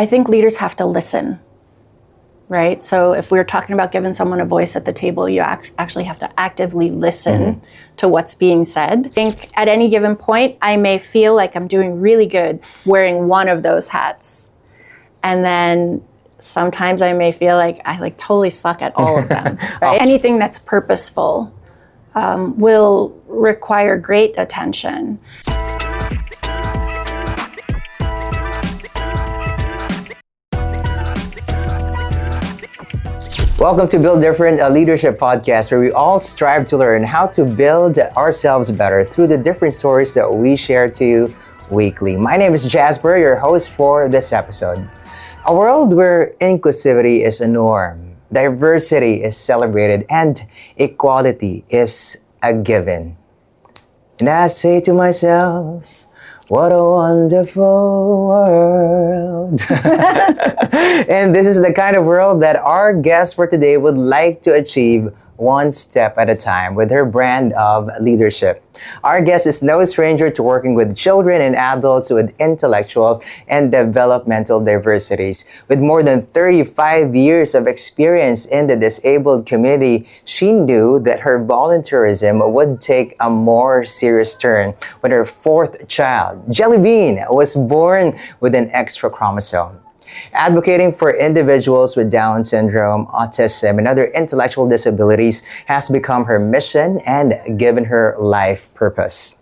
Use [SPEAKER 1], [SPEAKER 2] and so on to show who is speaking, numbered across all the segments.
[SPEAKER 1] I think leaders have to listen, right? So if we're talking about giving someone a voice at the table, you actually have to actively listen to what's being said. I think at any given point, I may feel like I'm doing really good wearing one of those hats. And then sometimes I may feel like I totally suck at all of them, right? Anything that's purposeful will require great attention.
[SPEAKER 2] Welcome to Build Different, a leadership podcast where we all strive to learn how to build ourselves better through the different stories that we share to you weekly. My name is Jasper, your host for this episode. A world where inclusivity is a norm, diversity is celebrated, and equality is a given. And I say to myself, what a wonderful world. And this is the kind of world that our guest for today would like to achieve one step at a time with her brand of leadership. Our guest is no stranger to working with children and adults with intellectual and developmental diversities. With more than 35 years of experience in the disabled community, she knew that her volunteerism would take a more serious turn when her fourth child, Jelly Bean, was born with an extra chromosome. Advocating for individuals with Down syndrome, autism, and other intellectual disabilities has become her mission and given her life purpose.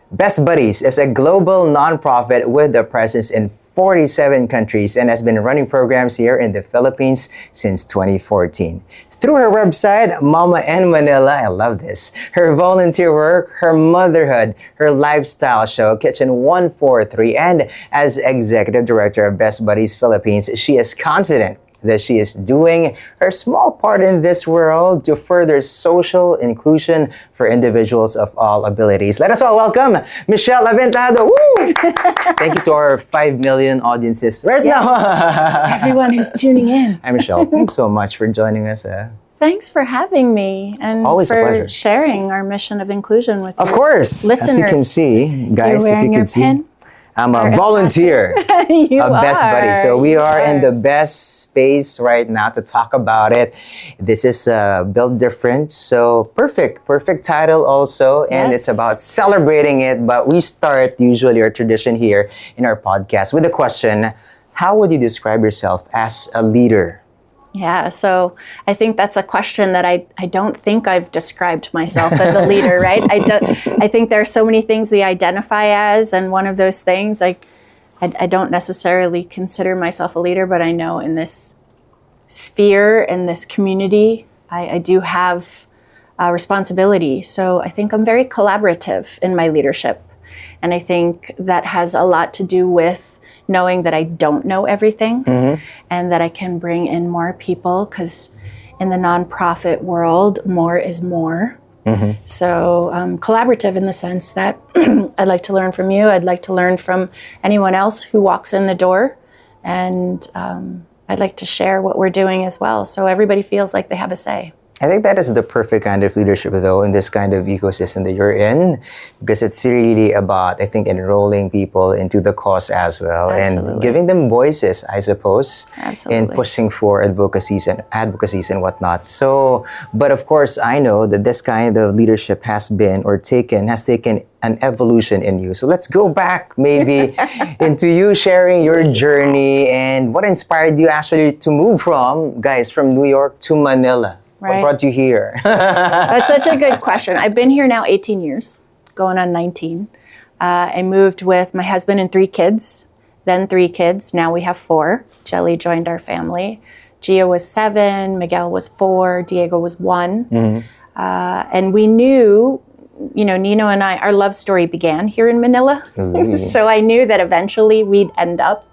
[SPEAKER 2] Best Buddies is a global nonprofit with a presence in 47 countries and has been running programs here in the Philippines since 2014. Through her website, Momma N Manila, I love this, her volunteer work, her motherhood, her lifestyle show, Kitchen 143, and as Executive Director of Best Buddies Philippines, she is confident that she is doing her small part in this world to further social inclusion for individuals of all abilities. Let us all welcome Michelle Aventajado. Woo! Thank you to our 5 million audiences right now.
[SPEAKER 1] Everyone who's tuning in.
[SPEAKER 2] Hi, Michelle. Thanks so much for joining us.
[SPEAKER 1] Thanks for having me and
[SPEAKER 2] Always a pleasure.
[SPEAKER 1] Sharing our mission of inclusion with
[SPEAKER 2] Of
[SPEAKER 1] your
[SPEAKER 2] course,
[SPEAKER 1] listeners.
[SPEAKER 2] as you can see, guys,
[SPEAKER 1] You're
[SPEAKER 2] if you
[SPEAKER 1] wearing your
[SPEAKER 2] could see,
[SPEAKER 1] pin?
[SPEAKER 2] I'm a volunteer
[SPEAKER 1] You
[SPEAKER 2] of Best Buddies. So we are in
[SPEAKER 1] the
[SPEAKER 2] the best space right now to talk about it. This is Build Different. So perfect title also. And
[SPEAKER 1] Yes.
[SPEAKER 2] it's about celebrating it. But we start usually our tradition here in our podcast with the question, how would you describe yourself as a leader?
[SPEAKER 1] Yeah, so I think that's a question that I don't think I've described myself as a leader, right? I think there are so many things we identify as, and one of those things, I don't necessarily consider myself a leader, but I know in this sphere, in this community, I do have a responsibility. So I think I'm very collaborative in my leadership. And I think that has a lot to do with knowing that I don't know everything and that I can bring in more people, because in the nonprofit world, more is more. So collaborative in the sense that I'd like to learn from you. I'd like to learn from anyone else who walks in the door. And I'd like to share what we're doing as well, so everybody feels like they have a say.
[SPEAKER 2] I think that is the perfect kind of leadership, though, in this kind of ecosystem that you're in, because it's really about, I think, enrolling people into the cause as well.
[SPEAKER 1] Absolutely.
[SPEAKER 2] And giving them voices, I suppose,
[SPEAKER 1] Absolutely.
[SPEAKER 2] in pushing for advocacies and whatnot. So, but of course, I know that this kind of leadership has taken an evolution in you. So let's go back maybe into you sharing your journey and what inspired you actually to move from New York to Manila.
[SPEAKER 1] Right.
[SPEAKER 2] What brought you here?
[SPEAKER 1] That's such a good question. I've been here now 18 years, going on 19. I moved with my husband and 3 kids, then 3 kids. Now we have 4. Jelly joined our family. Gia was 7, Miguel was 4, Diego was 1. And we knew, Nino and I, our love story began here in Manila. So I knew that eventually we'd end up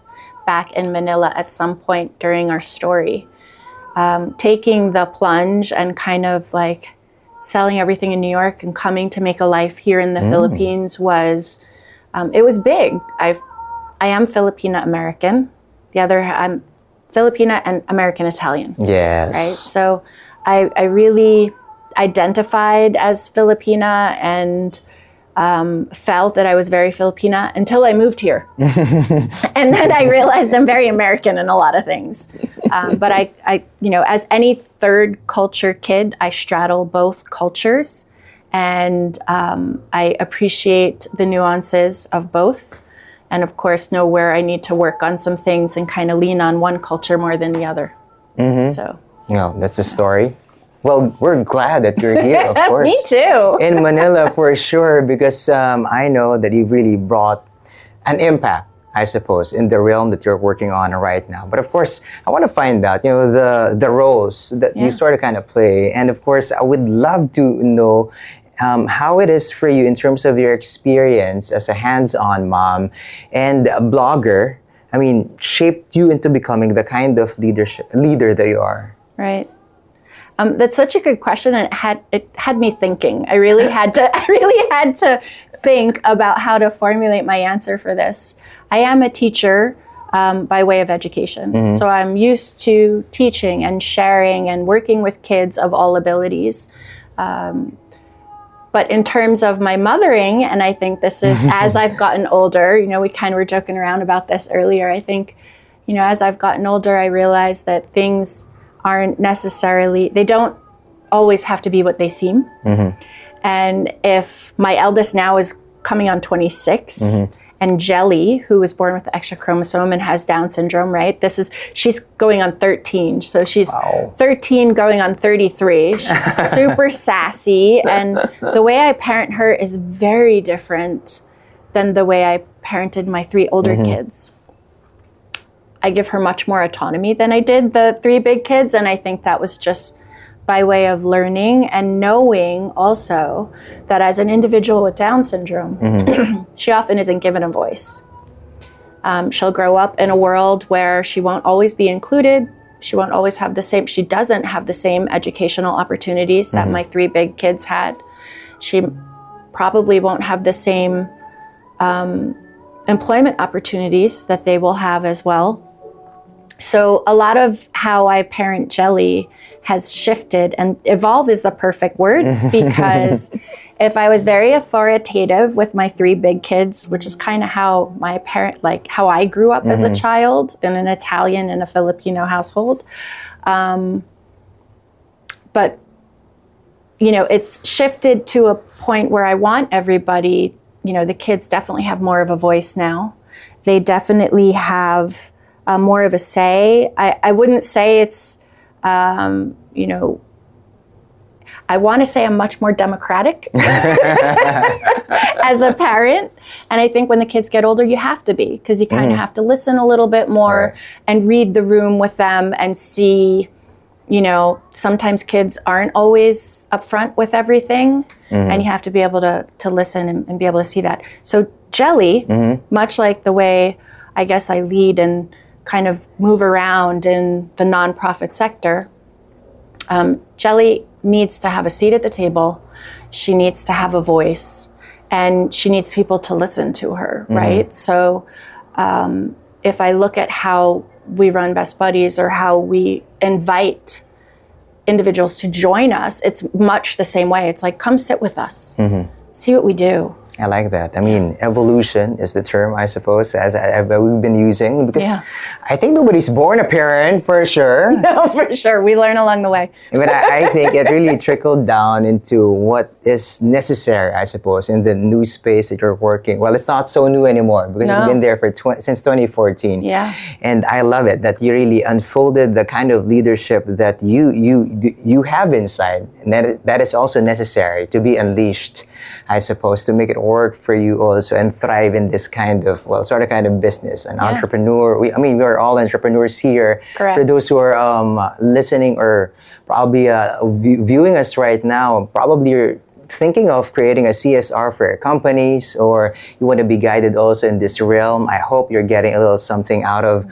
[SPEAKER 1] back in Manila at some point during our story. Taking the plunge and kind of like selling everything in New York and coming to make a life here in the Philippines was, it was big. I am Filipina American. I'm Filipina and American Italian.
[SPEAKER 2] Yes.
[SPEAKER 1] Right. So I really identified as Filipina, and felt that I was very Filipina until I moved here. And then I realized I'm very American in a lot of things. But I, as any third culture kid, I straddle both cultures. And I appreciate the nuances of both. And of course, know where I need to work on some things and kind of lean on one culture more than the other. So.
[SPEAKER 2] No, that's a story. Well, we're glad that you're here, of course.
[SPEAKER 1] Me too.
[SPEAKER 2] In Manila, for sure, because I know that you've really brought an impact, I suppose, in the realm that you're working on right now. But of course, I want to find out, the roles that you sort of kind of play. And of course, I would love to know how it is for you in terms of your experience as a hands-on mom and a blogger. I mean, shaped you into becoming the kind of leader that you are.
[SPEAKER 1] Right. That's such a good question, and it had me thinking. I really had to think about how to formulate my answer for this. I am a teacher by way of education, so I'm used to teaching and sharing and working with kids of all abilities. But in terms of my mothering, and I think this is as I've gotten older, we kind of were joking around about this earlier. I think, as I've gotten older, I realized that things aren't necessarily, they don't always have to be what they seem. And if my eldest now is coming on 26, and Jelly, who was born with the extra chromosome and has Down syndrome, right? She's going on 13. So she's 13 going on 33. She's super sassy. And the way I parent her is very different than the way I parented my 3 older kids. I give her much more autonomy than I did the 3 big kids. And I think that was just by way of learning and knowing also that as an individual with Down syndrome, she often isn't given a voice. She'll grow up in a world where she won't always be included. She won't always have she doesn't have the same educational opportunities that my 3 big kids had. She probably won't have the same employment opportunities that they will have as well. So a lot of how I parent Jelly has shifted, and evolve is the perfect word, because if I was very authoritative with my 3 big kids, which is kind of how how I grew up as a child in an Italian and a Filipino household. But, it's shifted to a point where I want everybody, the kids definitely have more of a voice now. They definitely have more of a say. I wouldn't say it's, I want to say I'm much more democratic as a parent. And I think when the kids get older, you have to be, because you kind of have to listen a little bit more and read the room with them and see, sometimes kids aren't always upfront with everything, and you have to be able to listen and be able to see that. So Jelly, much like the way I guess I lead and kind of move around in the nonprofit sector, Jelly needs to have a seat at the table. She needs to have a voice, and she needs people to listen to her, right? So if I look at how we run Best Buddies or how we invite individuals to join us, it's much the same way. It's like, come sit with us, see what we do.
[SPEAKER 2] I like that. I mean, evolution is the term, I suppose, as we've been using, because I think nobody's born a parent, for sure.
[SPEAKER 1] No, for sure. We learn along the way.
[SPEAKER 2] But I think it really trickled down into what is necessary, I suppose, in the new space that you're working. Well, it's not so new anymore, because it's been there since 2014.
[SPEAKER 1] Yeah.
[SPEAKER 2] And I love it that you really unfolded the kind of leadership that you have inside, and that is also necessary to be unleashed, I suppose, to make it work for you also and thrive in this kind of business. An entrepreneur. We are all entrepreneurs here.
[SPEAKER 1] Correct.
[SPEAKER 2] For those who are listening or probably viewing us right now, probably you're thinking of creating a CSR for your companies, or you want to be guided also in this realm. I hope you're getting a little something out of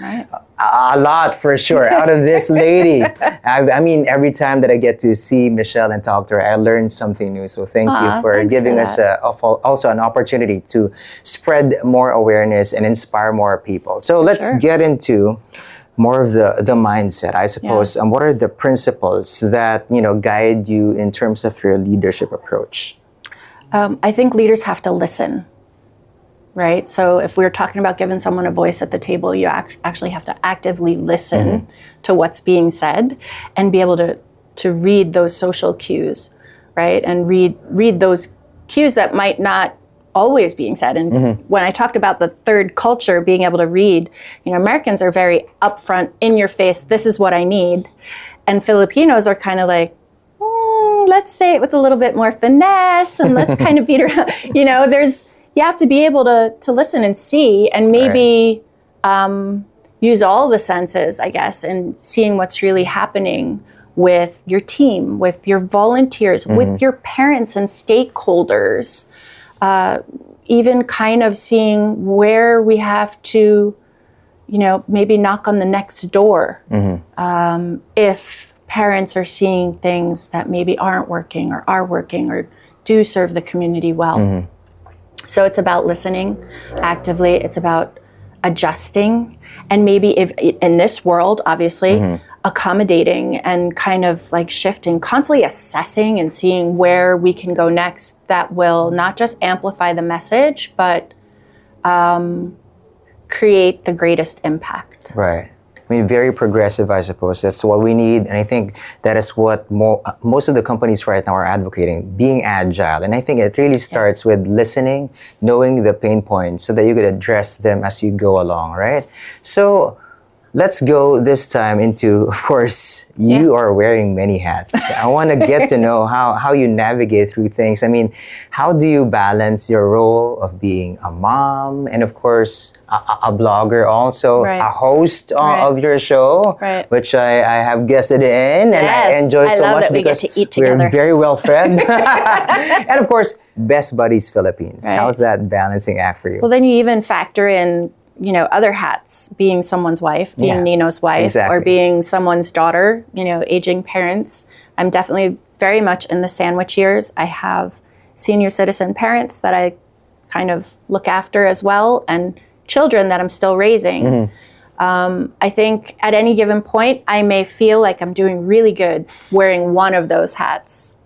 [SPEAKER 2] a lot, for sure, out of this lady. Every time that I get to see Michelle and talk to her, I learn something new. So thank you for giving us also an opportunity to spread more awareness and inspire more people. So let's get into more of the mindset, I suppose. And what are the principles that guide you in terms of your leadership approach?
[SPEAKER 1] I think leaders have to listen, right? So if we're talking about giving someone a voice at the table, you actually have to actively listen to what's being said and be able to read those social cues, right? And read those cues that might not always being said. And when I talked about the third culture being able to read, Americans are very upfront, in your face, this is what I need. And Filipinos are kind of like, let's say it with a little bit more finesse and let's kind of beat around. You have to be able to listen and see and maybe use all the senses, I guess, and seeing what's really happening with your team, with your volunteers, with your parents and stakeholders, even kind of seeing where we have to, maybe knock on the next door. If parents are seeing things that maybe aren't working or are working or do serve the community well. So it's about listening actively. It's about adjusting. And maybe if in this world, obviously, accommodating and kind of like shifting, constantly assessing and seeing where we can go next that will not just amplify the message, but create the greatest impact.
[SPEAKER 2] Right. I mean, very progressive, I suppose. That's what we need. And I think that is what most of the companies right now are advocating, being agile. And I think it really starts with listening, knowing the pain points so that you could address them as you go along, right? So let's go this time into, of course, you are wearing many hats. I want to get to know how you navigate through things. I mean, how do you balance your role of being a mom and, of course, a blogger also, a host of your show, which I have guested in and I enjoy so much because we're very well fed. And, of course, Best Buddies Philippines. How's that balancing act for you?
[SPEAKER 1] Well, then you even factor in other hats, being someone's wife, being Nino's wife, or being someone's daughter, aging parents. I'm definitely very much in the sandwich years. I have senior citizen parents that I kind of look after as well, and children that I'm still raising. I think at any given point, I may feel like I'm doing really good wearing one of those hats.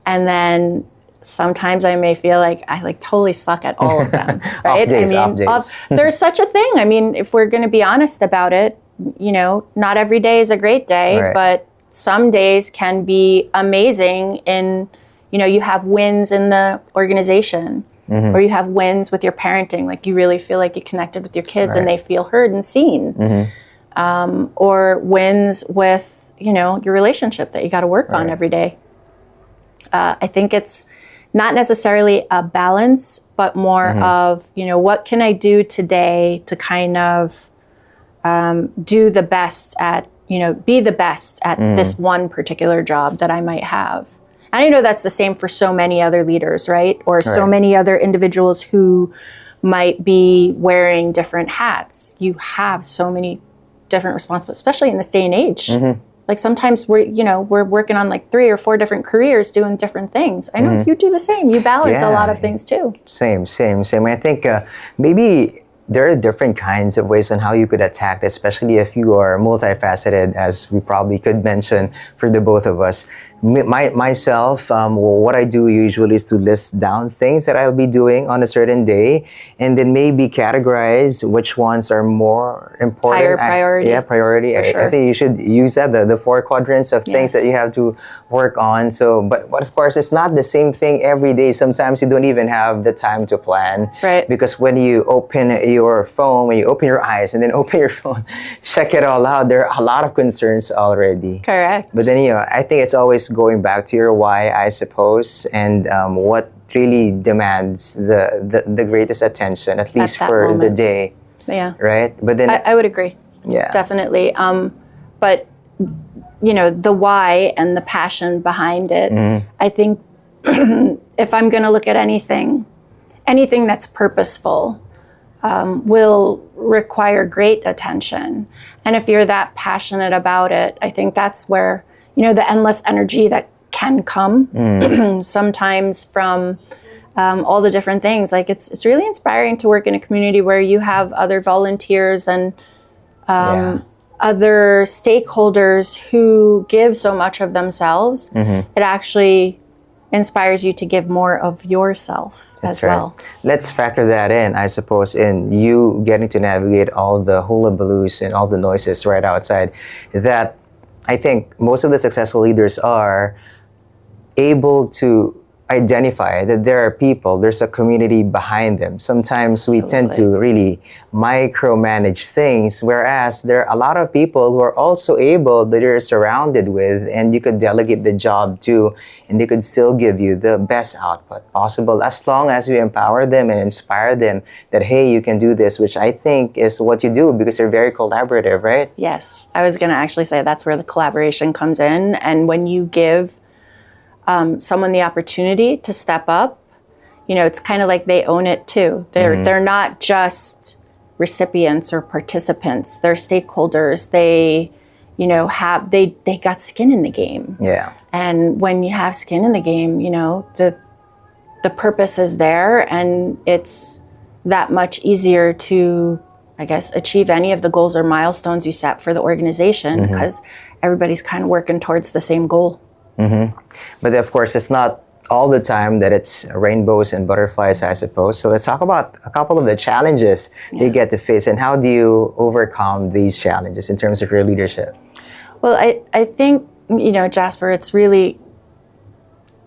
[SPEAKER 1] And then sometimes I may feel like I totally suck at all of them, right?
[SPEAKER 2] Off days.
[SPEAKER 1] There's such a thing. I mean, if we're going to be honest about it, not every day is a great day, but some days can be amazing in, you have wins in the organization or you have wins with your parenting. Like you really feel like you connected with your kids and they feel heard and seen. Or wins with, your relationship that you got to work on every day. I think it's not necessarily a balance, but more of, what can I do today to kind of do the best at, be the best at this one particular job that I might have. And I know that's the same for so many other leaders, right? Or so many other individuals who might be wearing different hats. You have so many different responsibilities, especially in this day and age. Like sometimes we're working on 3 or 4 different careers doing different things. I know you do the same. You balance a lot of things too.
[SPEAKER 2] Same. I think maybe there are different kinds of ways on how you could attack this, especially if you are multifaceted, as we probably could mention for the both of us. Myself, what I do usually is to list down things that I'll be doing on a certain day, and then maybe categorize which ones are more important.
[SPEAKER 1] Higher priority.
[SPEAKER 2] Priority. I think you should use that, the 4 quadrants of things that you have to work on. So, but of course, it's not the same thing every day. Sometimes you don't even have the time to plan.
[SPEAKER 1] Right.
[SPEAKER 2] Because when you open your phone, when you open your eyes and then open your phone, check it all out, there are a lot of concerns already.
[SPEAKER 1] Correct.
[SPEAKER 2] But then, I think it's always going back to your why, I suppose, and what really demands the greatest attention, at least for the day.
[SPEAKER 1] Yeah.
[SPEAKER 2] Right? But then
[SPEAKER 1] I would agree.
[SPEAKER 2] Yeah.
[SPEAKER 1] Definitely. But the why and the passion behind it, I think if I'm going to look at anything that's purposeful, will require great attention. And if you're that passionate about it, I think that's where, the endless energy that can come sometimes from all the different things. Like it's really inspiring to work in a community where you have other volunteers and other stakeholders who give so much of themselves. It actually inspires you to give more of yourself as well.
[SPEAKER 2] Let's factor that in, I suppose, in you getting to navigate all the hullabaloos and all the noises right outside, that I think most of the successful leaders are able to identify that there are people, there's a community behind them. Sometimes we tend to really micromanage things, whereas there are a lot of people who are also able, that you're surrounded with, and you could delegate the job to, and they could still give you the best output possible, as long as you empower them and inspire them that, hey, you can do this, which I think is what you do, because you're very collaborative, right?
[SPEAKER 1] Yes. I was going to actually say that's where the collaboration comes in. And when you give someone the opportunity to step up, it's kind of like they own it too. They're not just recipients or participants. They're stakeholders. They, they got skin in the game.
[SPEAKER 2] Yeah.
[SPEAKER 1] And when you have skin in the game, the purpose is there, and it's that much easier to, I guess, achieve any of the goals or milestones you set for the organization, because everybody's kind of working towards the same goal.
[SPEAKER 2] But of course, it's not all the time that it's rainbows and butterflies, I suppose. So let's talk about a couple of the challenges you get to face, and how do you overcome these challenges in terms of your leadership?
[SPEAKER 1] Well, I think, Jasper, it's really,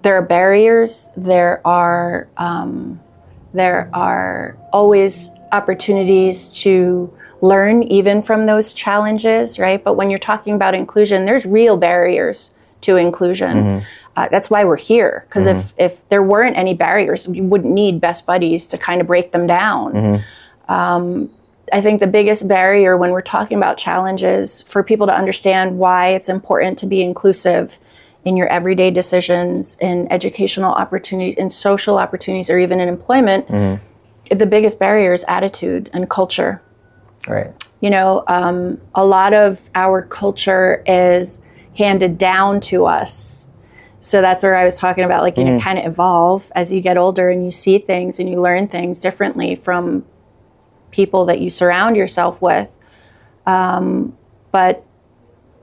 [SPEAKER 1] there are barriers. There are always opportunities to learn even from those challenges, right? But when you're talking about inclusion, there's real barriers to inclusion. That's why we're here, because if there weren't any barriers, you wouldn't need best buddies to kind of break them down. I think the biggest barrier when we're talking about challenges, for people to understand why it's important to be inclusive in your everyday decisions, in educational opportunities, in social opportunities, or even in employment, the biggest barrier is attitude and culture.
[SPEAKER 2] Right.
[SPEAKER 1] A lot of our culture is handed down to us. So that's where I was talking about, like, kind of evolve as you get older, and you see things and you learn things differently from people that you surround yourself with. But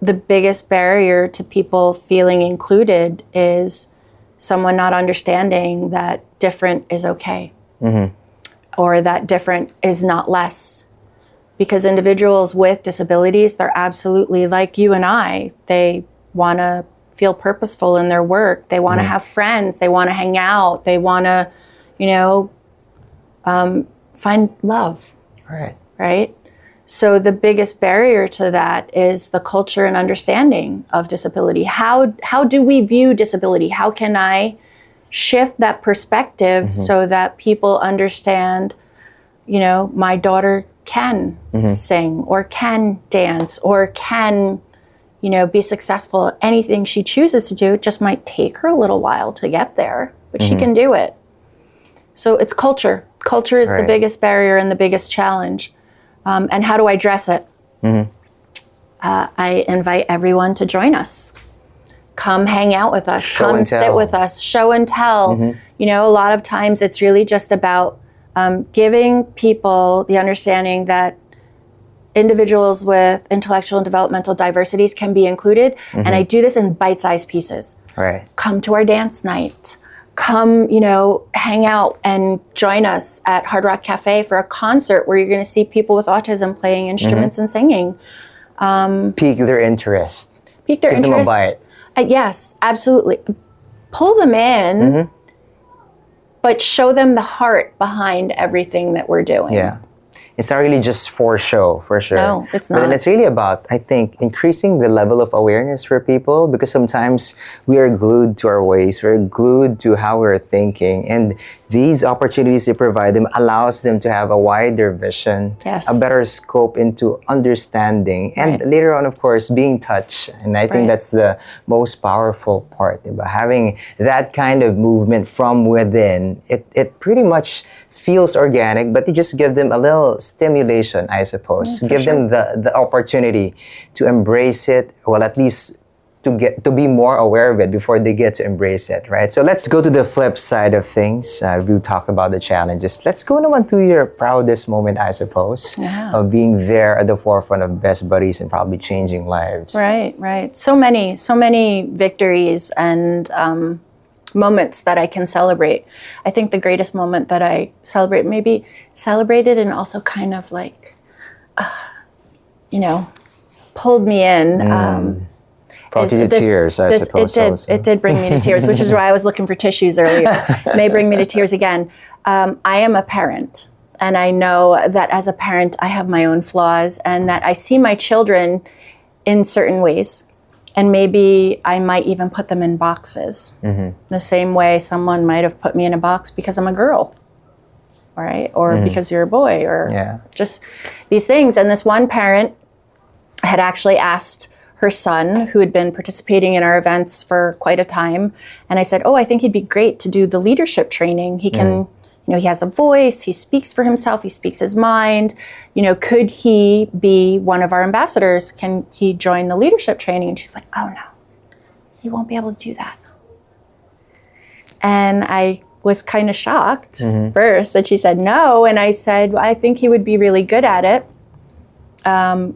[SPEAKER 1] the biggest barrier to people feeling included is someone not understanding that different is okay, or that different is not less. Because individuals with disabilities, they're absolutely like you and I. They want to feel purposeful in their work. They want to have friends. They want to hang out. They want to, find love. Right? So the biggest barrier to that is the culture and understanding of disability. How do we view disability? How can I shift that perspective so that people understand, my daughter can sing, or can dance, or can, be successful at anything she chooses to do. It just might take her a little while to get there, but she can do it. So it's culture. Culture is the biggest barrier and the biggest challenge. And how do I address it? I invite everyone to join us. Come hang out with us. Come sit with us. Show and tell. A lot of times it's really just about giving people the understanding that individuals with intellectual and developmental diversities can be included. And I do this in bite-sized pieces. Come to our dance night. Come, hang out and join us at Hard Rock Cafe for a concert where you're going to see people with autism playing instruments and singing.
[SPEAKER 2] Pique their interest.
[SPEAKER 1] Pique their interest.
[SPEAKER 2] Give them a bite.
[SPEAKER 1] Yes, absolutely. Pull them in, but show them the heart behind everything that we're doing.
[SPEAKER 2] Yeah. It's not really just for show, for sure.
[SPEAKER 1] No, it's not.
[SPEAKER 2] But then it's really about, I think, increasing the level of awareness for people, because sometimes we are glued to our ways, we're glued to how we're thinking, and these opportunities to provide them allows them to have a wider vision, a better scope into understanding, and later on, of course, being touched. And I think that's the most powerful part about having that kind of movement from within. It pretty much feels organic, but you just give them a little stimulation, I suppose. Give them the opportunity to embrace it, well, at least to be more aware of it before they get to embrace it, right? So let's go to the flip side of things. We talked about the challenges. Let's go naman to your proudest moment, I suppose, of being there at the forefront of Best Buddies and probably changing lives.
[SPEAKER 1] Right. So many victories and moments that I can celebrate. I think the greatest moment that I celebrated and also kind of like, pulled me in.
[SPEAKER 2] Brought you to tears, I suppose.
[SPEAKER 1] It did bring me to tears, which is why I was looking for tissues earlier. It may bring me to tears again. I am a parent, and I know that as a parent, I have my own flaws, and that I see my children in certain ways. And maybe I might even put them in boxes. The same way someone might have put me in a box because I'm a girl, right? Or because you're a boy, or just these things. And this one parent had actually asked her son, who had been participating in our events for quite a time. And I said, I think he'd be great to do the leadership training. He can, he has a voice, he speaks for himself, he speaks his mind. Could he be one of our ambassadors? Can he join the leadership training? And she's like, oh no, he won't be able to do that. And I was kind of shocked first that she said no. And I said, I think he would be really good at it.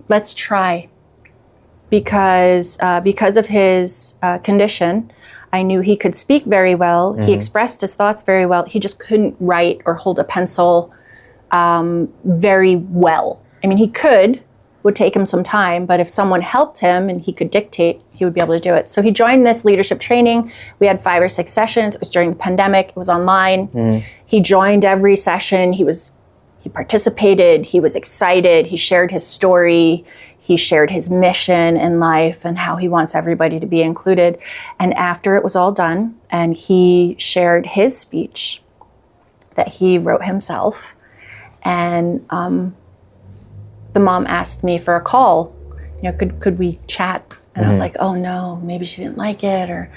[SPEAKER 1] Let's try. Because of his condition, I knew he could speak very well. He expressed his thoughts very well. He just couldn't write or hold a pencil very well. I mean, he would take him some time, but if someone helped him and he could dictate, he would be able to do it. So he joined this leadership training. We had 5 or 6 sessions. It was during the pandemic. It was online. He joined every session. He participated. He was excited. He shared his story. He shared his mission in life and how he wants everybody to be included. And after it was all done, and he shared his speech that he wrote himself, and the mom asked me for a call. Could we chat? And I was like, oh no, maybe she didn't like it, or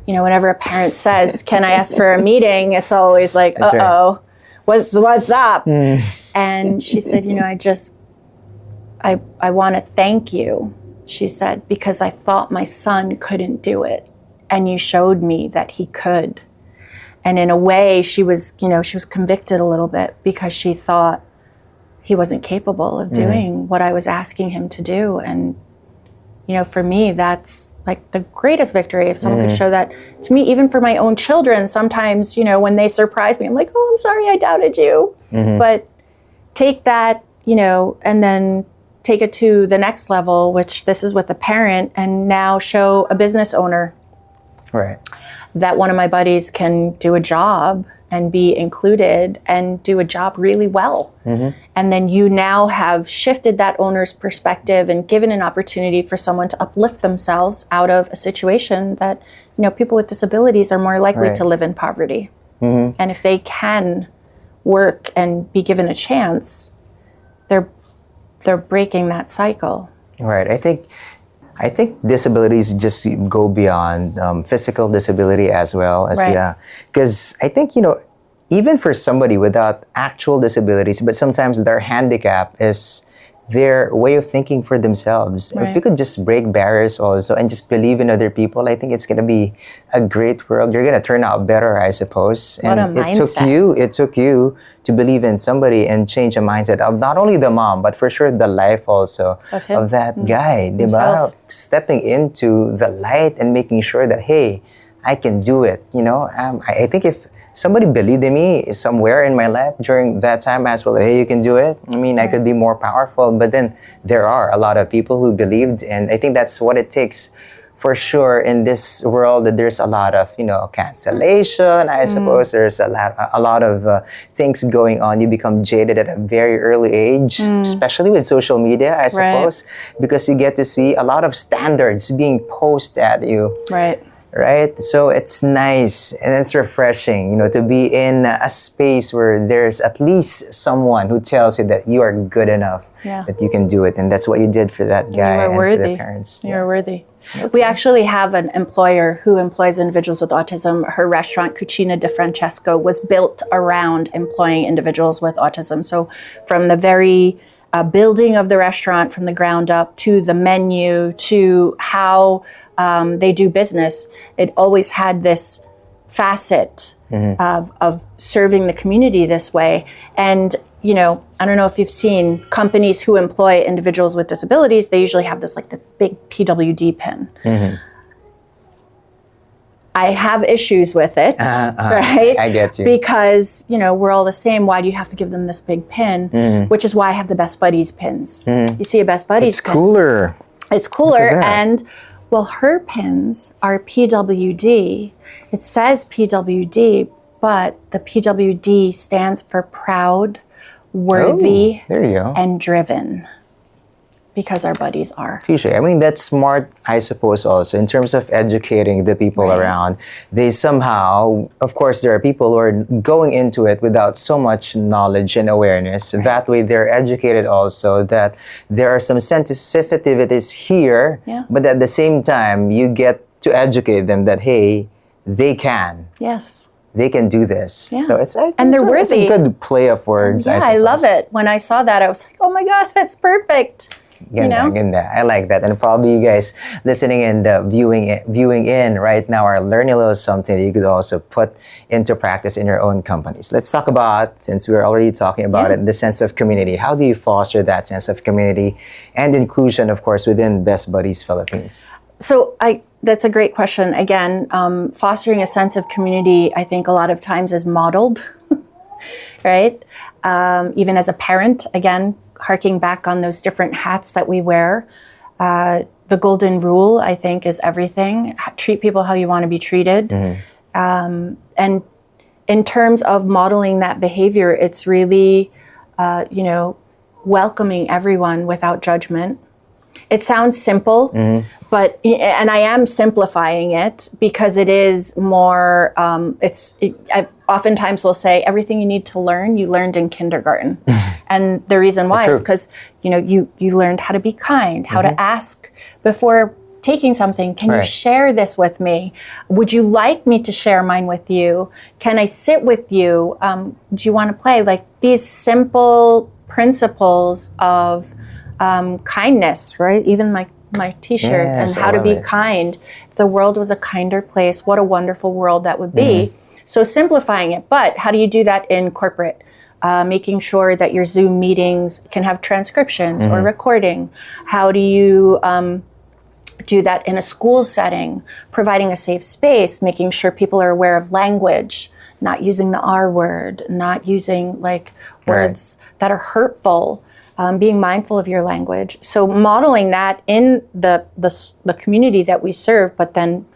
[SPEAKER 1] whenever a parent says, "Can I ask for a meeting?" It's always like, uh-oh, what's up? And she said, I want to thank you, she said, because I thought my son couldn't do it. And you showed me that he could. And in a way, she was convicted a little bit because she thought he wasn't capable of doing what I was asking him to do. And, for me, that's like the greatest victory. If someone could show that to me, even for my own children, sometimes, when they surprise me, I'm like, oh, I'm sorry, I doubted you. But take that, and then take it to the next level, which this is with a parent, and now show a business owner that one of my buddies can do a job and be included and do a job really well. And then you now have shifted that owner's perspective and given an opportunity for someone to uplift themselves out of a situation that, people with disabilities are more likely to live in poverty. And if they can work and be given a chance, they're breaking that cycle.
[SPEAKER 2] Right. I think disabilities just go beyond physical disability as well as because I think even for somebody without actual disabilities, but sometimes their handicap is their way of thinking for themselves. If we could just break barriers also and just believe in other people, I think it's going to be a great world. You're going to turn out better, I suppose.
[SPEAKER 1] What
[SPEAKER 2] and
[SPEAKER 1] a mindset.
[SPEAKER 2] It took you to believe in somebody and change the mindset of not only the mom, but for sure the life also of that guy, diba? Stepping into the light and making sure that, hey, I can do it. I think if somebody believed in me somewhere in my life during that time as well, hey, you can do it. I mean, I could be more powerful. But then there are a lot of people who believed, and I think that's what it takes for sure in this world. That there's a lot of cancellation. I suppose there's a lot of things going on. You become jaded at a very early age, especially with social media, I suppose, because you get to see a lot of standards being posted at you. Right? So it's nice and it's refreshing, to be in a space where there's at least someone who tells you that you are good enough, that you can do it. And that's what you did for that guy and for the parents.
[SPEAKER 1] You're worthy. We actually have an employer who employs individuals with autism. Her restaurant, Cucina di Francesco, was built around employing individuals with autism. So from the very building of the restaurant from the ground up to the menu to how they do business, it always had this facet of serving the community this way. And I don't know if you've seen companies who employ individuals with disabilities, they usually have this like the big PWD pin. I have issues with it, right?
[SPEAKER 2] I get you.
[SPEAKER 1] Because, we're all the same. Why do you have to give them this big pin? Which is why I have the Best Buddies pins. You see a Best Buddies pin.
[SPEAKER 2] Cooler.
[SPEAKER 1] It's cooler. And, well, her pins are PWD. It says PWD, but the PWD stands for proud, worthy,
[SPEAKER 2] there you go.
[SPEAKER 1] and driven. Because our buddies are.
[SPEAKER 2] Touche. I mean, that's smart, I suppose, also, in terms of educating the people around. They somehow, of course, there are people who are going into it without so much knowledge and awareness. That way, they're educated also that there are some sensitivities here, but at the same time, you get to educate them that, hey, they can.
[SPEAKER 1] Yes.
[SPEAKER 2] They can do this.
[SPEAKER 1] Yeah.
[SPEAKER 2] So it's
[SPEAKER 1] they're worthy.
[SPEAKER 2] It's a good play of words.
[SPEAKER 1] Yeah, I love it. When I saw that, I was like, oh my God, that's perfect.
[SPEAKER 2] Ganda. I like that. And probably you guys listening and viewing in right now are learning a little something that you could also put into practice in your own companies. Let's talk about, since we're already talking about it, the sense of community. How do you foster that sense of community and inclusion, of course, within Best Buddies Philippines?
[SPEAKER 1] So that's a great question. Again, fostering a sense of community, I think a lot of times is modeled, right? Even as a parent, again, harking back on those different hats that we wear. The golden rule, I think, is everything. Treat people how you want to be treated. And in terms of modeling that behavior, it's really, welcoming everyone without judgment. It sounds simple, and I am simplifying it because it is more, I oftentimes will say everything you need to learn, you learned in kindergarten. And the reason why is because, you learned how to be kind, how to ask before taking something. Can you share this with me? Would you like me to share mine with you? Can I sit with you? Do you want to play? Like these simple principles of kindness, right? Even my t-shirt and how to be kind. If the world was a kinder place, what a wonderful world that would be. So simplifying it, but how do you do that in corporate? Making sure that your Zoom meetings can have transcriptions or recording. How do you do that in a school setting? Providing a safe space, making sure people are aware of language, not using the R word, not using words that are hurtful. Being mindful of your language. So modeling that in the community that we serve, but then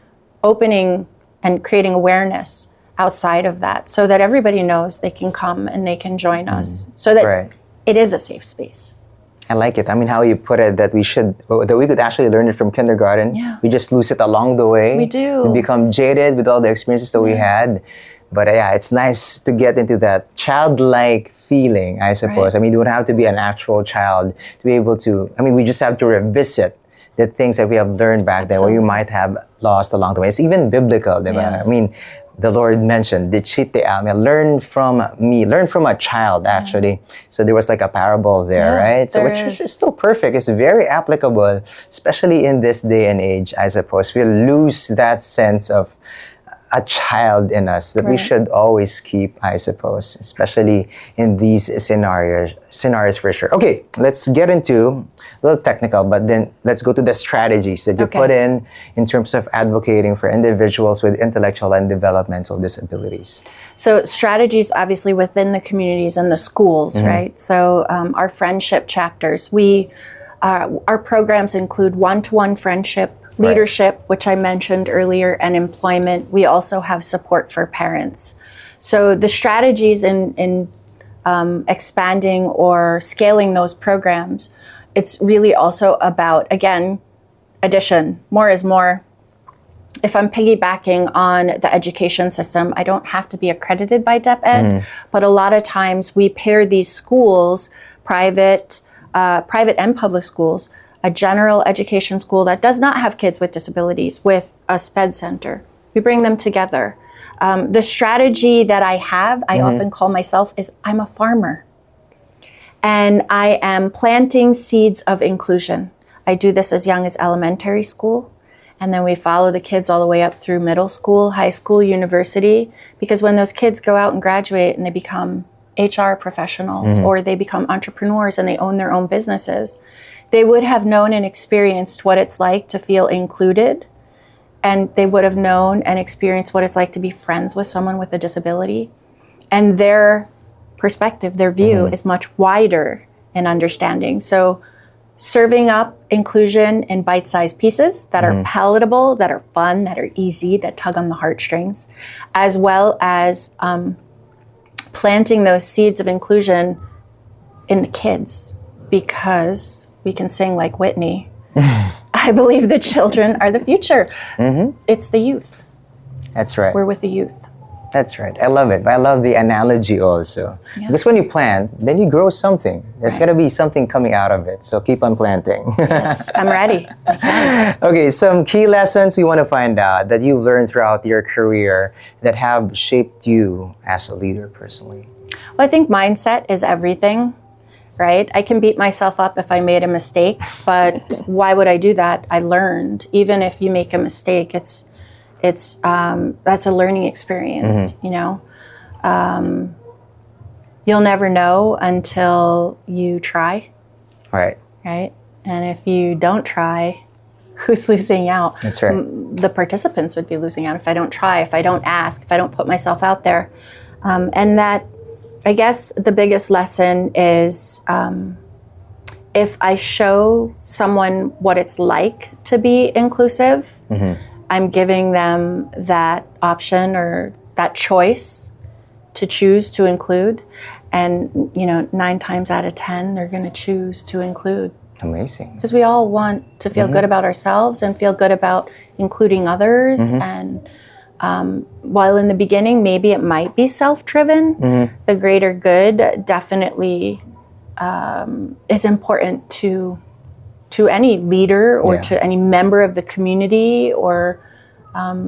[SPEAKER 1] opening and creating awareness outside of that so that everybody knows they can come and they can join us so that it is a safe space.
[SPEAKER 2] I like it. I mean, how you put it, that we could actually learn it from kindergarten.
[SPEAKER 1] Yeah.
[SPEAKER 2] We just lose it along the way.
[SPEAKER 1] We do.
[SPEAKER 2] We become jaded with all the experiences that we had. But it's nice to get into that childlike feeling, I suppose. I mean, you don't have to be an actual child to be able to, we just have to revisit the things that we have learned back then, or you might have lost along the way. It's even biblical, diba?
[SPEAKER 1] Yeah.
[SPEAKER 2] I mean, the Lord mentioned, learn from me, learn from a child, actually. So there was like a parable there, right? So which is still perfect. It's very applicable, especially in this day and age, I suppose. We'll lose that sense of a child in us that we should always keep, I suppose, especially in these scenarios for sure. Okay, let's get into a little technical, but then let's go to the strategies that you put in terms of advocating for individuals with intellectual and developmental disabilities.
[SPEAKER 1] So strategies, obviously, within the communities and the schools, right? So our friendship chapters, our programs include one-to-one friendship, leadership, which I mentioned earlier, and employment. We also have support for parents. So the strategies in expanding or scaling those programs, it's really also about, again, addition. More is more. If I'm piggybacking on the education system, I don't have to be accredited by DepEd, but a lot of times we pair these schools, private and public schools, a general education school that does not have kids with disabilities with a SPED center. We bring them together. The strategy that I have, I often call myself, is I'm a farmer. And I am planting seeds of inclusion. I do this as young as elementary school. And then we follow the kids all the way up through middle school, high school, university. Because when those kids go out and graduate and they become HR professionals or they become entrepreneurs and they own their own businesses, they would have known and experienced what it's like to feel included and they would have known and experienced what it's like to be friends with someone with a disability. And their perspective, their view is much wider in understanding. So serving up inclusion in bite-sized pieces that are palatable, that are fun, that are easy, that tug on the heartstrings, as well as planting those seeds of inclusion in the kids, because we can sing like Whitney. I believe the children are the future. It's the youth.
[SPEAKER 2] That's right.
[SPEAKER 1] We're with the youth.
[SPEAKER 2] That's right. I love it. I love the analogy also.
[SPEAKER 1] Yeah.
[SPEAKER 2] Because when you plant, then you grow something. There's going to be something coming out of it. So keep on planting.
[SPEAKER 1] Yes, I'm ready. I can.
[SPEAKER 2] Okay, some key lessons we want to find out that you've learned throughout your career that have shaped you as a leader personally.
[SPEAKER 1] Well, I think mindset is everything, right? I can beat myself up if I made a mistake, but why would I do that? I learned. Even if you make a mistake, it's that's a learning experience, you know. You'll never know until you try.
[SPEAKER 2] Right.
[SPEAKER 1] Right? And if you don't try, who's losing out?
[SPEAKER 2] That's right.
[SPEAKER 1] The participants would be losing out if I don't try, if I don't ask, if I don't put myself out there. And that, I guess the biggest lesson is if I show someone what it's like to be inclusive, I'm giving them that option or that choice to choose to include. And, you know, 9 times out of 10, they're going to choose to include.
[SPEAKER 2] Amazing.
[SPEAKER 1] Because we all want to feel good about ourselves and feel good about including others. And while in the beginning, maybe it might be self-driven, the greater good definitely is important to any leader or to any member of the community or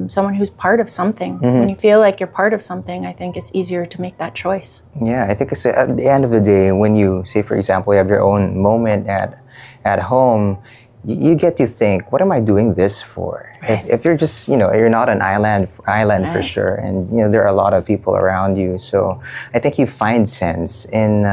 [SPEAKER 1] someone who's part of something. When you feel like you're part of something, I think it's easier to make that choice.
[SPEAKER 2] Yeah, I think it's at the end of the day, when you say, for example, you have your own moment at home, you get to think, what am I doing this for?
[SPEAKER 1] Right.
[SPEAKER 2] If you're just, you know, you're not an island
[SPEAKER 1] Right.
[SPEAKER 2] for sure, and you know there are a lot of people around you. So I think you find sense in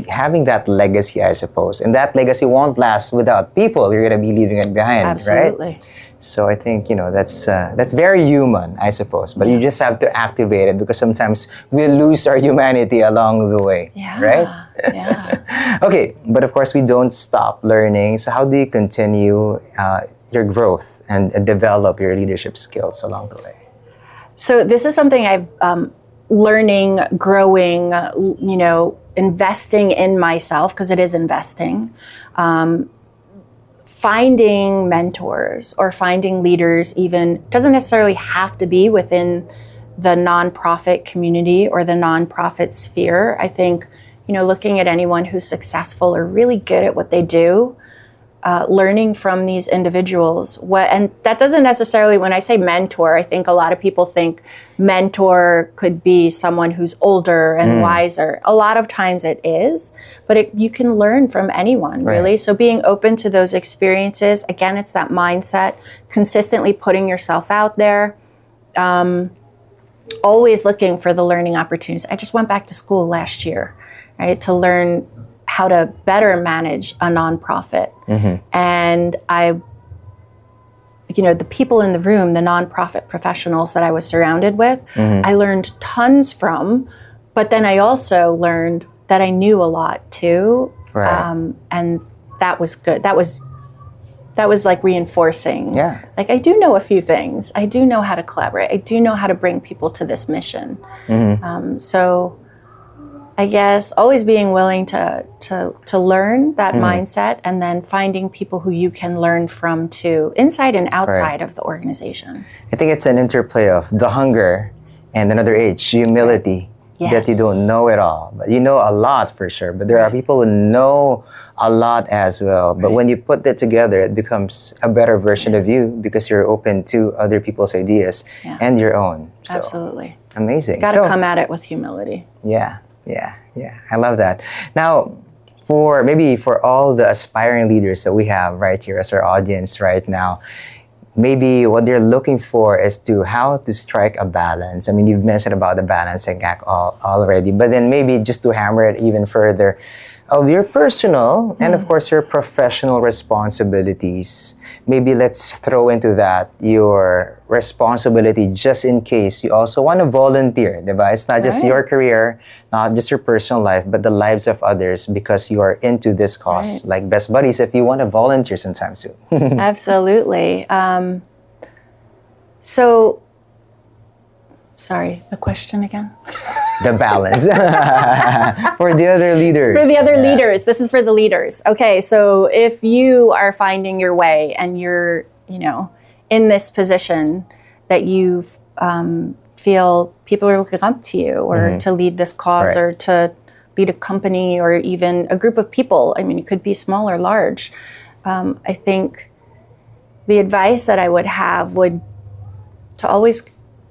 [SPEAKER 2] having that legacy, I suppose, and that legacy won't last without people. You're gonna be leaving it behind,
[SPEAKER 1] Absolutely.
[SPEAKER 2] right? So I think, you know, that's very human, I suppose. But you just have to activate it because sometimes we lose our humanity along the way, right?
[SPEAKER 1] Yeah.
[SPEAKER 2] Okay, but of course we don't stop learning. So how do you continue your growth and develop your leadership skills along the way?
[SPEAKER 1] So this is something I've learning, growing, you know, investing in myself, because it is investing. Finding mentors or finding leaders, even doesn't necessarily have to be within the nonprofit community or the nonprofit sphere. I think, you know, looking at anyone who's successful or really good at what they do, learning from these individuals. And that doesn't necessarily, when I say mentor, I think a lot of people think mentor could be someone who's older and wiser. A lot of times it is, but you can learn from anyone, really.
[SPEAKER 2] Right.
[SPEAKER 1] So being open to those experiences, again, it's that mindset, consistently putting yourself out there, always looking for the learning opportunities. I just went back to school last year, right, to learn how to better manage a nonprofit. And you know, the people in the room, the nonprofit professionals that I was surrounded with, I learned tons from, but then I also learned that I knew a lot too.
[SPEAKER 2] Right.
[SPEAKER 1] And that was good. That was like reinforcing.
[SPEAKER 2] Yeah.
[SPEAKER 1] Like, I do know a few things. I do know how to collaborate. I do know how to bring people to this mission. So I guess always being willing to learn that mindset, and then finding people who you can learn from too, inside and outside of the organization.
[SPEAKER 2] I think it's an interplay of the hunger and another H, humility.
[SPEAKER 1] Yes.
[SPEAKER 2] That you don't know it all, but you know a lot for sure. But there are people who know a lot as well. But when you put that together, it becomes a better version of you because you're open to other people's ideas and your own. So,
[SPEAKER 1] Absolutely.
[SPEAKER 2] amazing.
[SPEAKER 1] Got to come at it with humility.
[SPEAKER 2] Yeah. I love that. Now, for all the aspiring leaders that we have right here as our audience right now, maybe what they're looking for is how to strike a balance. I mean, you've mentioned about the balancing act already, but then maybe just to hammer it even further, of your personal and of course your professional responsibilities. Maybe let's throw into that your responsibility just in case you also want to volunteer, diba? It's not just your career, not just your personal life, but the lives of others because you are into this cause. Like Best Buddies, if you want to volunteer sometime soon.
[SPEAKER 1] Absolutely. So, sorry, the question again?
[SPEAKER 2] The balance. For the other leaders.
[SPEAKER 1] For the other leaders. This is for the leaders. Okay, so if you are finding your way and you're, in this position that you feel people are looking up to you or to lead this cause or to lead a company or even a group of people. I mean, it could be small or large. I think the advice that I would have would to always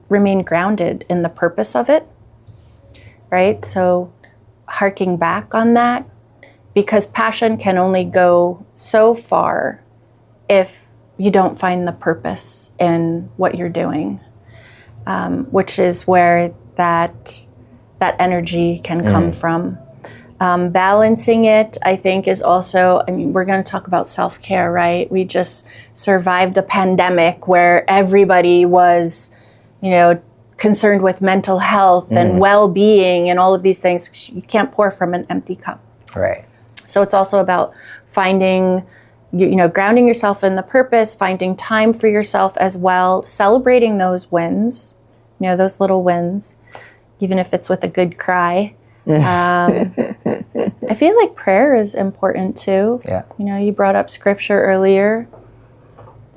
[SPEAKER 1] remain grounded in the purpose of it. Right? So harking back on that, because passion can only go so far if you don't find the purpose in what you're doing, which is where that energy can come from. Balancing it, I think, is also, we're going to talk about self-care, right? We just survived a pandemic where everybody was, concerned with mental health and well-being and all of these things. You can't pour from an empty cup.
[SPEAKER 2] Right.
[SPEAKER 1] So it's also about finding, grounding yourself in the purpose, finding time for yourself as well, celebrating those wins, those little wins, even if it's with a good cry. I feel like prayer is important too.
[SPEAKER 2] Yeah.
[SPEAKER 1] You brought up scripture earlier.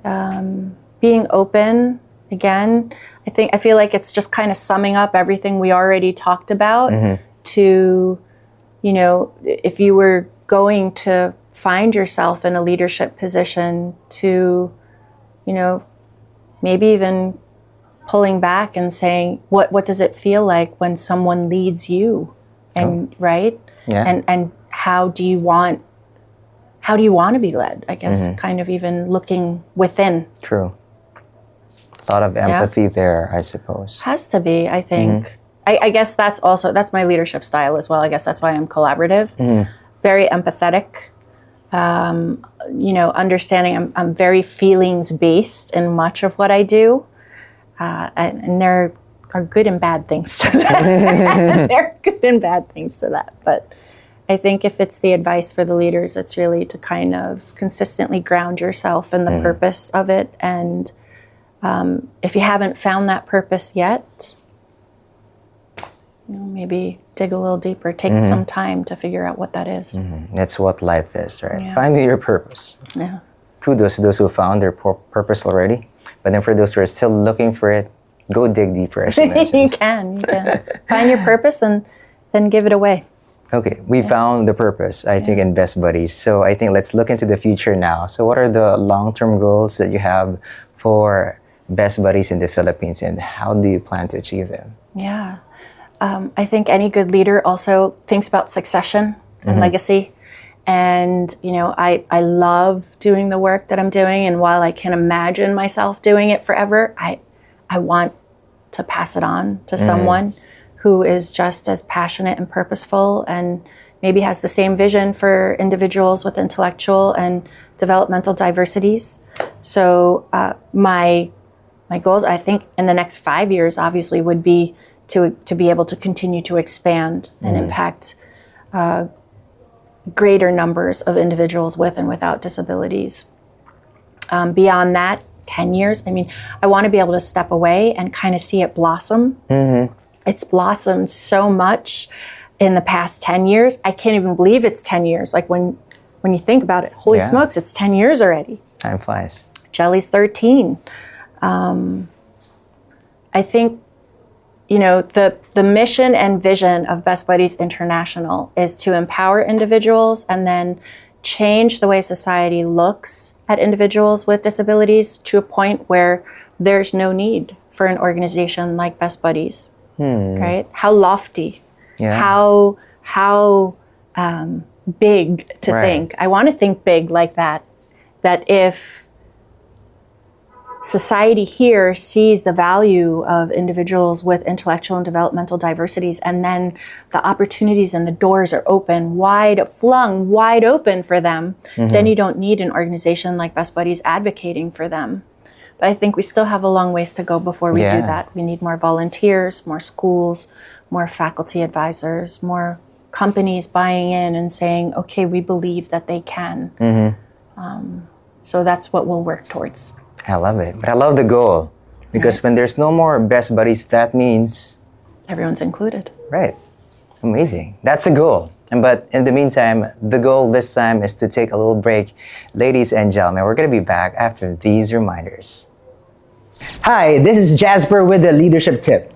[SPEAKER 1] Being open, again, I feel like it's just kind of summing up everything we already talked about to, if you were going to find yourself in a leadership position to, maybe even pulling back and saying, what does it feel like when someone leads you? And right?
[SPEAKER 2] Yeah.
[SPEAKER 1] And how do you want to be led? I guess kind of even looking within.
[SPEAKER 2] True. A lot of empathy there, I suppose.
[SPEAKER 1] Has to be, I think. I guess that's my leadership style as well. I guess that's why I'm collaborative. Very empathetic. Understanding I'm very feelings based in much of what I do. And there are good and bad things to that. There are good and bad things to that. But I think if it's the advice for the leaders, it's really to kind of consistently ground yourself in the purpose of it. And if you haven't found that purpose yet, maybe dig a little deeper, take some time to figure out what that is.
[SPEAKER 2] That's what life is, right?
[SPEAKER 1] Yeah.
[SPEAKER 2] Finding your purpose.
[SPEAKER 1] Yeah.
[SPEAKER 2] Kudos to those who found their purpose already. But then for those who are still looking for it, go dig deeper, as you mentioned.
[SPEAKER 1] You can. Find your purpose and then give it away.
[SPEAKER 2] Okay, we found the purpose, I think, in Best Buddies. So I think let's look into the future now. So what are the long-term goals that you have for Best Buddies in the Philippines, and how do you plan to achieve them?
[SPEAKER 1] Yeah. I think any good leader also thinks about succession and legacy. And, I love doing the work that I'm doing. And while I can imagine myself doing it forever, I want to pass it on to someone who is just as passionate and purposeful and maybe has the same vision for individuals with intellectual and developmental diversities. So my goals, I think, in the next 5 years, obviously, would be to be able to continue to expand and impact greater numbers of individuals with and without disabilities. Beyond that, 10 years, I want to be able to step away and kind of see it blossom. It's blossomed so much in the past 10 years. I can't even believe it's 10 years. Like when you think about it, holy smokes, it's 10 years already.
[SPEAKER 2] Time flies.
[SPEAKER 1] Jelly's 13. I think, the mission and vision of Best Buddies International is to empower individuals and then change the way society looks at individuals with disabilities to a point where there's no need for an organization like Best Buddies. Right? How lofty, how big to think. I want to think big like that. That if society here sees the value of individuals with intellectual and developmental diversities, and then the opportunities and the doors are flung wide open for them, then you don't need an organization like Best Buddies advocating for them. But I think we still have a long ways to go before we do that. We need more volunteers, more schools, more faculty advisors, more companies buying in and saying, okay, we believe that they can. So that's what we'll work towards.
[SPEAKER 2] I love it. But I love the goal. Because when there's no more Best Buddies, that means...
[SPEAKER 1] everyone's included.
[SPEAKER 2] Right. Amazing. That's a goal. But in the meantime, the goal this time is to take a little break. Ladies and gentlemen, we're going to be back after these reminders. Hi, this is Jasper with the leadership tip.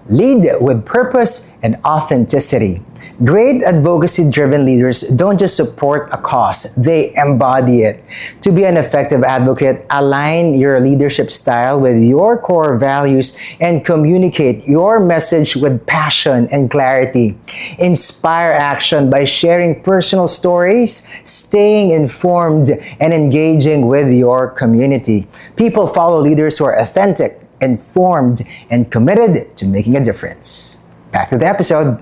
[SPEAKER 2] Lead with purpose and authenticity. Great advocacy-driven leaders don't just support a cause, they embody it. To be an effective advocate, align your leadership style with your core values and communicate your message with passion and clarity. Inspire action by sharing personal stories, staying informed, and engaging with your community. People follow leaders who are authentic, informed, and committed to making a difference. Back to the episode.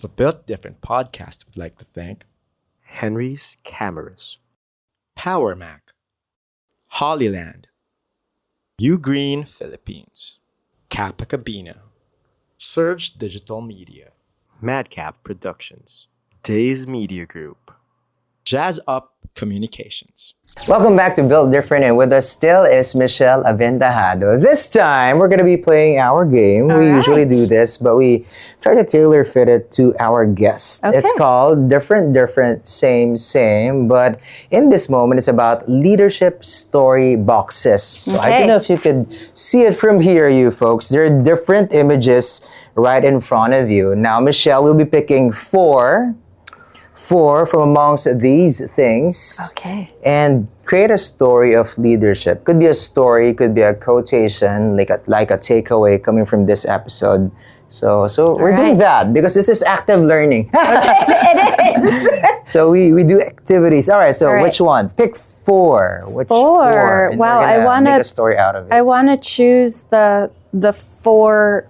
[SPEAKER 3] The Built Different podcast would like to thank Henry's Cameras, Power Mac, Hollyland, U Green Philippines, Kappa Cabina, Surge Digital Media, Madcap Productions, Days Media Group, Jazz Up Communications.
[SPEAKER 2] Welcome back to Built Different, and with us still is Michelle Aventajado. This time, we're going to be playing our game. We usually do this, but we try to tailor fit it to our guests.
[SPEAKER 1] Okay.
[SPEAKER 2] It's called Different, Different, Same, Same, but in this moment, it's about leadership story boxes. So I don't know if you could see it from here, you folks. There are different images right in front of you. Now, Michelle will be picking four from amongst these things.
[SPEAKER 1] Okay.
[SPEAKER 2] And create a story of leadership. Could be a story, could be a quotation, like a takeaway coming from this episode. So we're doing that because this is active learning.
[SPEAKER 1] It is.
[SPEAKER 2] So we do activities. All right, so which one? Pick four. Which four? And
[SPEAKER 1] Well,
[SPEAKER 2] I want to make a story out of it.
[SPEAKER 1] I want to choose the four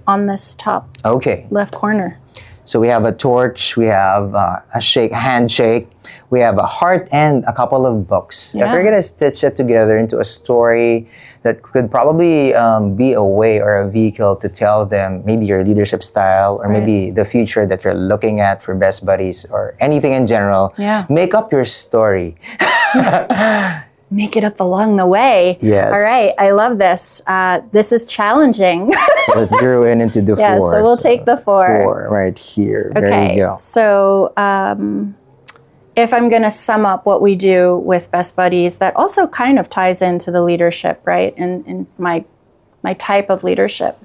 [SPEAKER 1] on this top left corner.
[SPEAKER 2] So we have a torch, we have a handshake, we have a heart, and a couple of books.
[SPEAKER 1] Yeah.
[SPEAKER 2] If you're gonna stitch it together into a story that could probably be a way or a vehicle to tell them maybe your leadership style or maybe the future that you're looking at for Best Buddies or anything in general, make up your story.
[SPEAKER 1] Make it up along the way.
[SPEAKER 2] Yes.
[SPEAKER 1] All right, I love this. This is challenging.
[SPEAKER 2] So let's zero in into the
[SPEAKER 1] Yeah,
[SPEAKER 2] four.
[SPEAKER 1] so we'll take the four.
[SPEAKER 2] Four right here.
[SPEAKER 1] Okay,
[SPEAKER 2] there you go.
[SPEAKER 1] So if I'm going to sum up what we do with Best Buddies, that also kind of ties into the leadership, right? And my type of leadership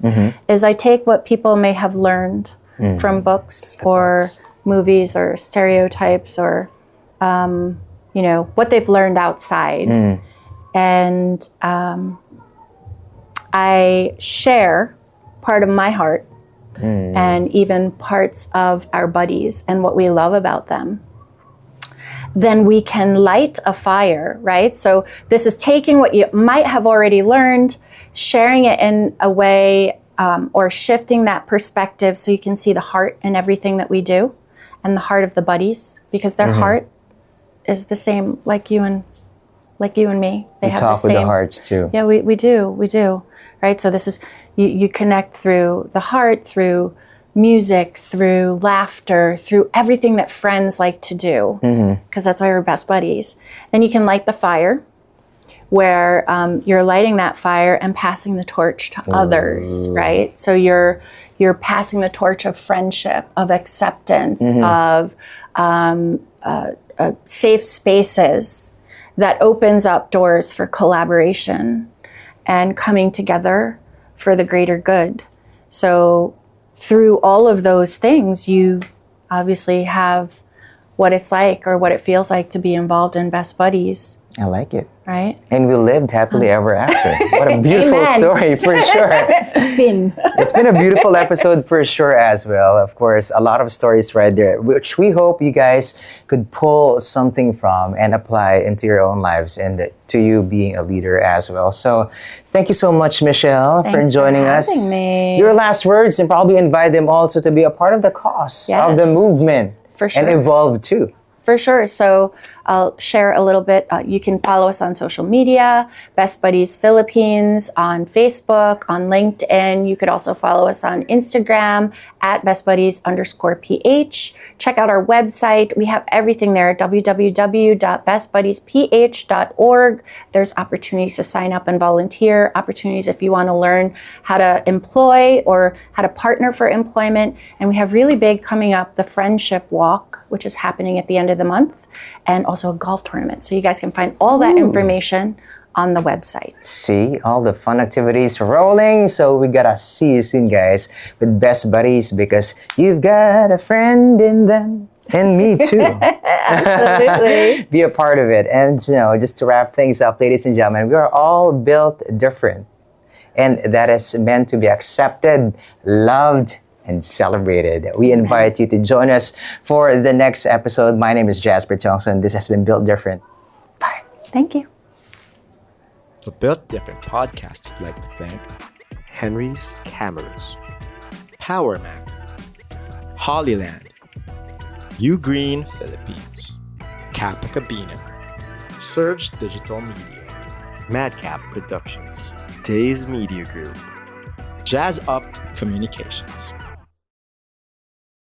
[SPEAKER 1] is I take what people may have learned from books or movies or stereotypes or what they've learned outside. And I share part of my heart and even parts of our buddies and what we love about them. Then we can light a fire, right? So this is taking what you might have already learned, sharing it in a way or shifting that perspective so you can see the heart in everything that we do and the heart of the buddies, because their heart is the same like you and me. They have
[SPEAKER 2] talk
[SPEAKER 1] the same.
[SPEAKER 2] with the hearts too.
[SPEAKER 1] Yeah, we do. Right? So this is, you connect through the heart, through music, through laughter, through everything that friends like to do, because that's why we're best buddies. Then you can light the fire, where you're lighting that fire and passing the torch to others, right? So you're passing the torch of friendship, of acceptance, of safe spaces that opens up doors for collaboration and coming together for the greater good. So through all of those things, you obviously have what it's like or what it feels like to be involved in Best Buddies.
[SPEAKER 2] I like it.
[SPEAKER 1] right?
[SPEAKER 2] And we lived happily ever after. What a beautiful
[SPEAKER 1] Amen.
[SPEAKER 2] story for sure.
[SPEAKER 1] Fin.
[SPEAKER 2] It's been a beautiful episode for sure as well. Of course, a lot of stories right there, which we hope you guys could pull something from and apply into your own lives and to you being a leader as well. So thank you so much, Michelle, for
[SPEAKER 1] Thanks
[SPEAKER 2] joining
[SPEAKER 1] for
[SPEAKER 2] us.
[SPEAKER 1] having me.
[SPEAKER 2] Your last words, and probably invite them also to be a part of the cause of the
[SPEAKER 1] Yes.
[SPEAKER 2] movement.
[SPEAKER 1] For sure.
[SPEAKER 2] And evolve too.
[SPEAKER 1] For sure. So I'll share a little bit. You can follow us on social media, Best Buddies Philippines, on Facebook, on LinkedIn. You could also follow us on Instagram at bestbuddies_PH. Check out our website. We have everything there, www.bestbuddiesph.org. There's opportunities to sign up and volunteer, opportunities if you want to learn how to employ or how to partner for employment. And we have really big coming up, the Friendship Walk, which is happening at the end of the month, and also a golf tournament. So you guys can find all that information on the website.
[SPEAKER 2] See, all the fun activities rolling. So we gotta see you soon, guys, with Best Buddies, because you've got a friend in them. And me too.
[SPEAKER 1] Absolutely.
[SPEAKER 2] Be a part of it. And, just to wrap things up, ladies and gentlemen, we are all built different. And that is meant to be accepted, loved, and celebrated. We invite you to join us for the next episode. My name is Jasper Thompson. This has been Built Different. Bye.
[SPEAKER 1] Thank you.
[SPEAKER 3] The Built Different podcast would like to thank Henry's Cameras, Power Mac, Hollyland, U Green Philippines, Kappa Cabina, Surge Digital Media, Madcap Productions, Days Media Group, Jazz Up Communications,